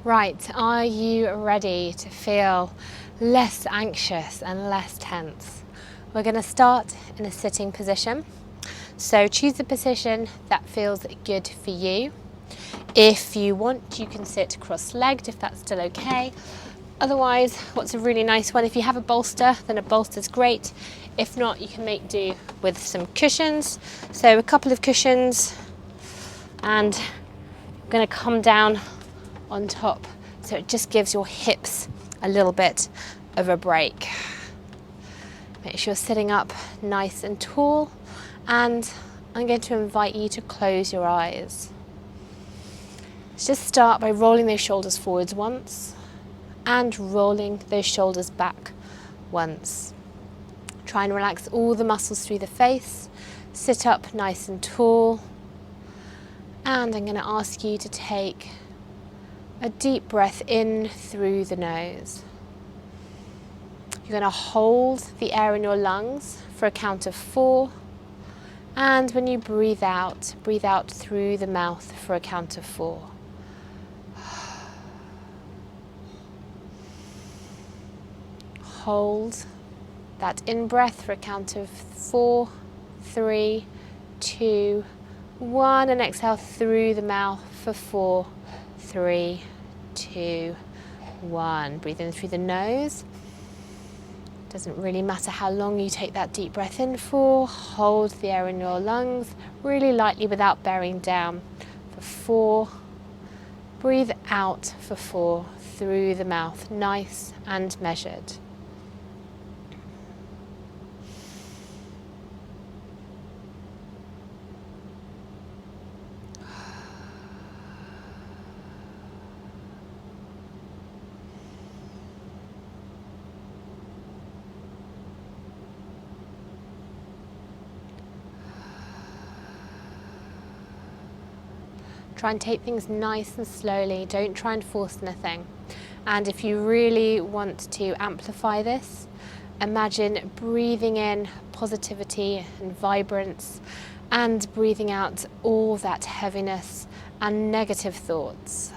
Right, are you ready to feel less anxious and less tense? We're going to start in a sitting position. So choose a position that feels good for you. If you want, you can sit cross-legged if that's still okay. Otherwise, what's a really nice one, if you have a bolster, then a bolster's great. If not, you can make do with some cushions. So a couple of cushions, and I'm going to come down on top, so it just gives your hips a little bit of a break. Make sure you're sitting up nice and tall, and I'm going to invite you to close your eyes. Let's just start by rolling those shoulders forwards once and rolling those shoulders back once. Try and relax all the muscles through the face. Sit up nice and tall, and I'm going to ask you to take a deep breath in through the nose. You're going to hold the air in your lungs for a count of 4. And when you breathe out through the mouth for a count of 4. Hold that in breath for a count of 4, 3, 2, 1. And exhale through the mouth for 4, 3, 2, 1. Breathe in through the nose. Doesn't really matter how long you take that deep breath in for. Hold the air in your lungs really lightly without bearing down for 4. Breathe out for 4 through the mouth, nice and measured. Try and take things nice and slowly, don't try and force anything. And if you really want to amplify this, imagine breathing in positivity and vibrance and breathing out all that heaviness and negative thoughts.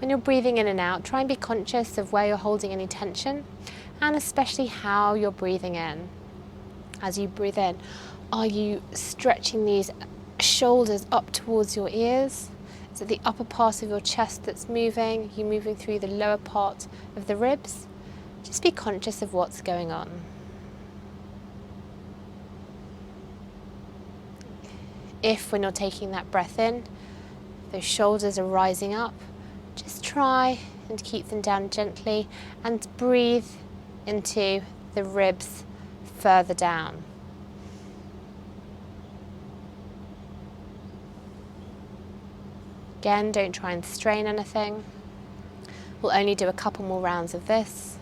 When you're breathing in and out, try and be conscious of where you're holding any tension, and especially how you're breathing in. As you breathe in, are you stretching these shoulders up towards your ears? Is it the upper part of your chest that's moving? Are you moving through the lower part of the ribs? Just be conscious of what's going on. If, when you're taking that breath in, those shoulders are rising up, just try and keep them down gently and breathe into the ribs further down. Again, don't try and strain anything. We'll only do a couple more rounds of this.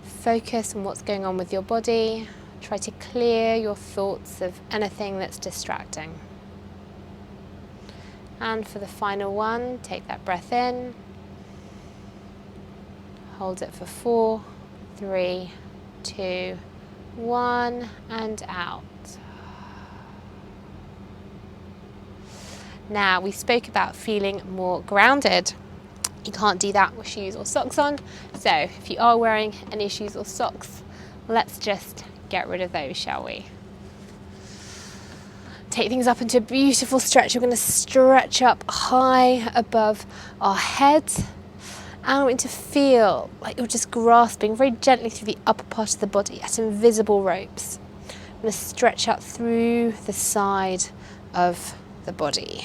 Focus on what's going on with your body. Try to clear your thoughts of anything that's distracting. And for the final one, take that breath in. Hold it for 4, 3, 2, 1, and out. Now, we spoke about feeling more grounded. You can't do that with shoes or socks on, so if you are wearing any shoes or socks, let's just get rid of those, shall we? Take things up into a beautiful stretch. We're going to stretch up high above our head, and I want you to feel like you're just grasping very gently through the upper part of the body at invisible ropes. I'm going to stretch out through the side of the body.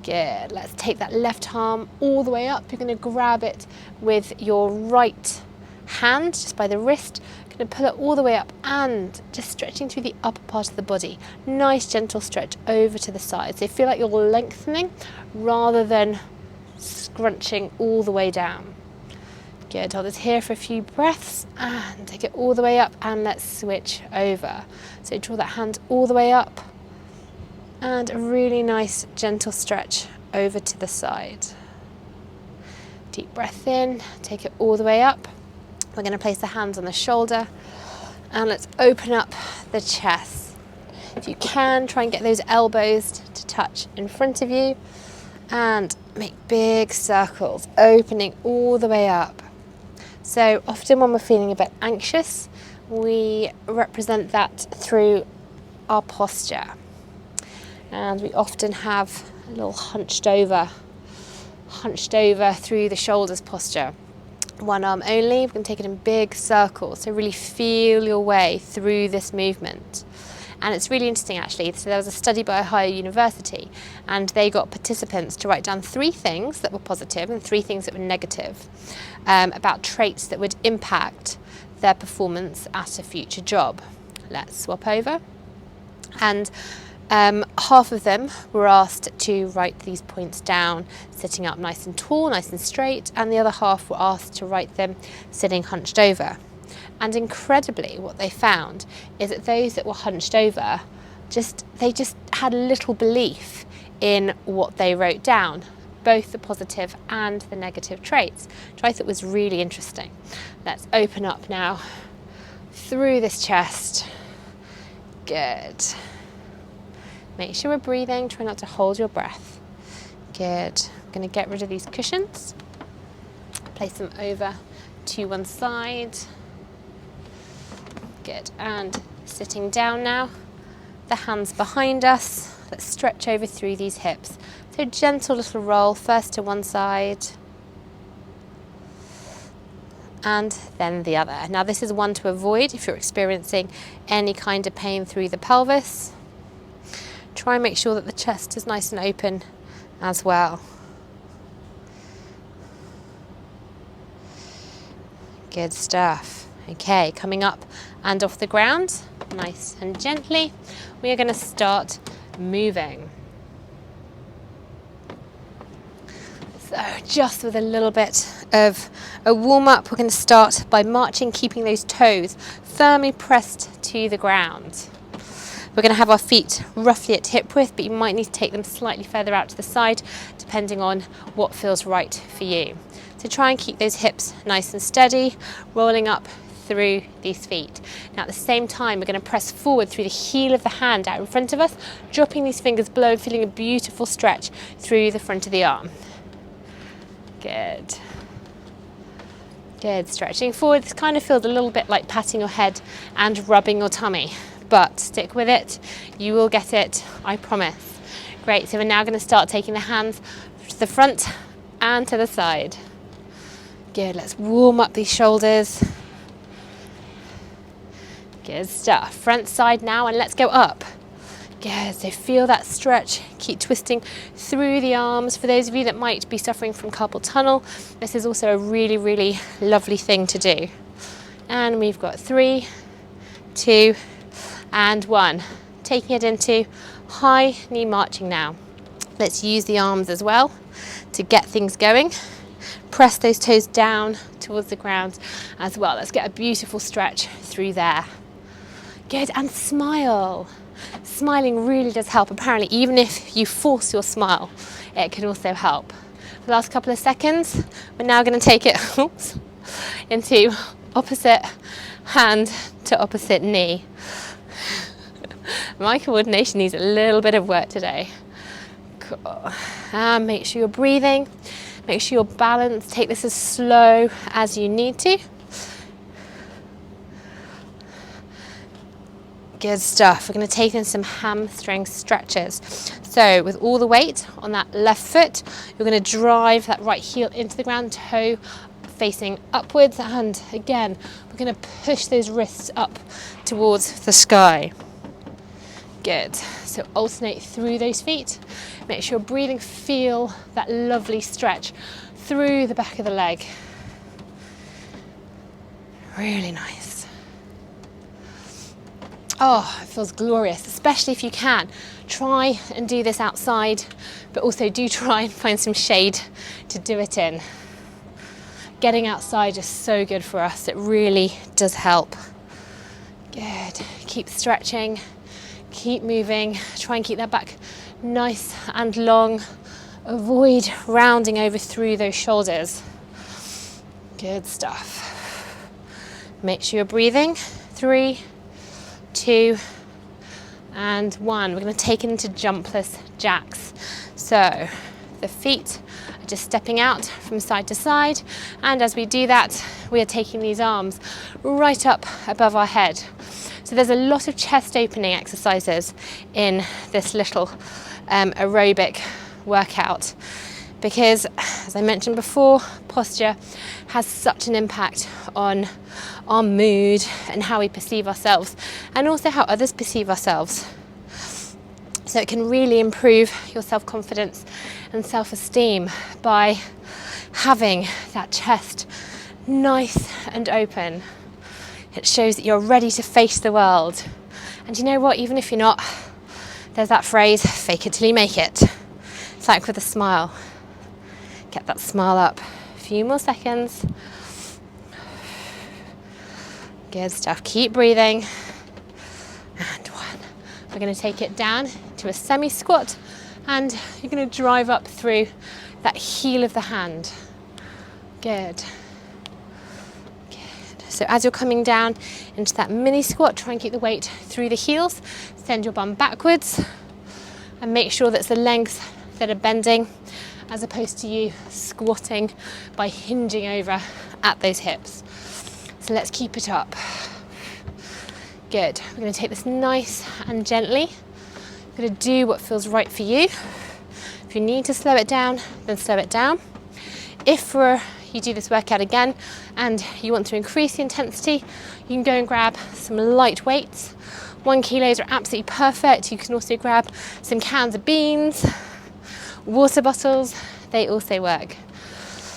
Good. Let's take that left arm all the way up. You're going to grab it with your right hand, just by the wrist. You're going to pull it all the way up and just stretching through the upper part of the body. Nice gentle stretch over to the side. So you feel like you're lengthening rather than scrunching all the way down. Good. Hold this here for a few breaths and take it all the way up, and let's switch over. So draw that hand all the way up And a really nice gentle stretch over to the side. Deep breath in, take it all the way up. We're going to place the hands on the shoulder and let's open up the chest. If you can, try and get those elbows to touch in front of you and make big circles, opening all the way up. So often when we're feeling a bit anxious, we represent that through our posture. And we often have a little hunched over through the shoulders posture. One arm only, we're going to take it in big circles, so really feel your way through this movement. And it's really interesting actually, so there was a study by Ohio University and they got participants to write down 3 things that were positive and 3 things that were negative about traits that would impact their performance at a future job. Let's swap over. And half of them were asked to write these points down sitting up nice and tall, nice and straight, and the other half were asked to write them sitting hunched over. And incredibly, what they found is that those that were hunched over, they just had little belief in what they wrote down, both the positive and the negative traits, which I thought was really interesting. Let's open up now through this chest. Good. Make sure we're breathing, try not to hold your breath. Good. I'm going to get rid of these cushions. Place them over to one side. Good. And sitting down now, the hands behind us. Let's stretch over through these hips. So gentle little roll, first to one side and then the other. Now this is one to avoid if you're experiencing any kind of pain through the pelvis. Try and make sure that the chest is nice and open as well. Good stuff. Okay, coming up and off the ground, nice and gently, we are going to start moving. So just with a little bit of a warm up, we're going to start by marching, keeping those toes firmly pressed to the ground. We're going to have our feet roughly at hip width, but you might need to take them slightly further out to the side, depending on what feels right for you. So try and keep those hips nice and steady, rolling up through these feet. Now at the same time, we're going to press forward through the heel of the hand out in front of us, dropping these fingers below, feeling a beautiful stretch through the front of the arm. Good. Good, stretching forward. This kind of feels a little bit like patting your head and rubbing your tummy, but stick with it. You will get it, I promise. Great, so we're now going to start taking the hands to the front and to the side. Good, let's warm up these shoulders. Good stuff. Front side now, and let's go up. Good, so feel that stretch. Keep twisting through the arms. For those of you that might be suffering from carpal tunnel, this is also a really, really lovely thing to do. And we've got 3, 2, and 1. Taking it into high knee marching now. Let's use the arms as well to get things going. Press those toes down towards the ground as well. Let's get a beautiful stretch through there. Good, and smile. Smiling really does help. Apparently, even if you force your smile, it can also help. For the last couple of seconds, we're now going to take it into opposite hand to opposite knee. My coordination needs a little bit of work today. Cool. And make sure you're breathing. Make sure you're balanced. Take this as slow as you need to. Good stuff. We're going to take in some hamstring stretches. So with all the weight on that left foot, you're going to drive that right heel into the ground, toe facing upwards, and again, we're going to push those wrists up towards the sky. Good. So alternate through those feet. Make sure you're breathing, feel that lovely stretch through the back of the leg. Really nice. Oh, it feels glorious, especially if you can. Try and do this outside, but also do try and find some shade to do it in. Getting outside is so good for us. It really does help. Good. Keep stretching. Keep moving, try and keep that back nice and long. Avoid rounding over through those shoulders. Good stuff. Make sure you're breathing. 3, 2, and 1. We're going to take it into jumpless jacks. So the feet are just stepping out from side to side, and as we do that, we are taking these arms right up above our head. So there's a lot of chest opening exercises in this little aerobic workout, because as I mentioned before, posture has such an impact on our mood and how we perceive ourselves, and also how others perceive ourselves. So it can really improve your self-confidence and self-esteem by having that chest nice and open. It shows that you're ready to face the world. And you know what, even if you're not, there's that phrase, fake it till you make it. It's like with a smile. Get that smile up. A few more seconds. Good stuff. Keep breathing. And 1. We're going to take it down to a semi-squat, and you're going to drive up through that heel of the hand. Good. So as you're coming down into that mini squat, try and keep the weight through the heels. Send your bum backwards and make sure that it's the legs that are bending, as opposed to you squatting by hinging over at those hips. So let's keep it up. Good. We're going to take this nice and gently. You're going to do what feels right for you. If you need to slow it down, then slow it down. If you do this workout again and you want to increase the intensity, you can go and grab some light weights. 1 kilos are absolutely perfect. You can also grab some cans of beans, water bottles, they also work.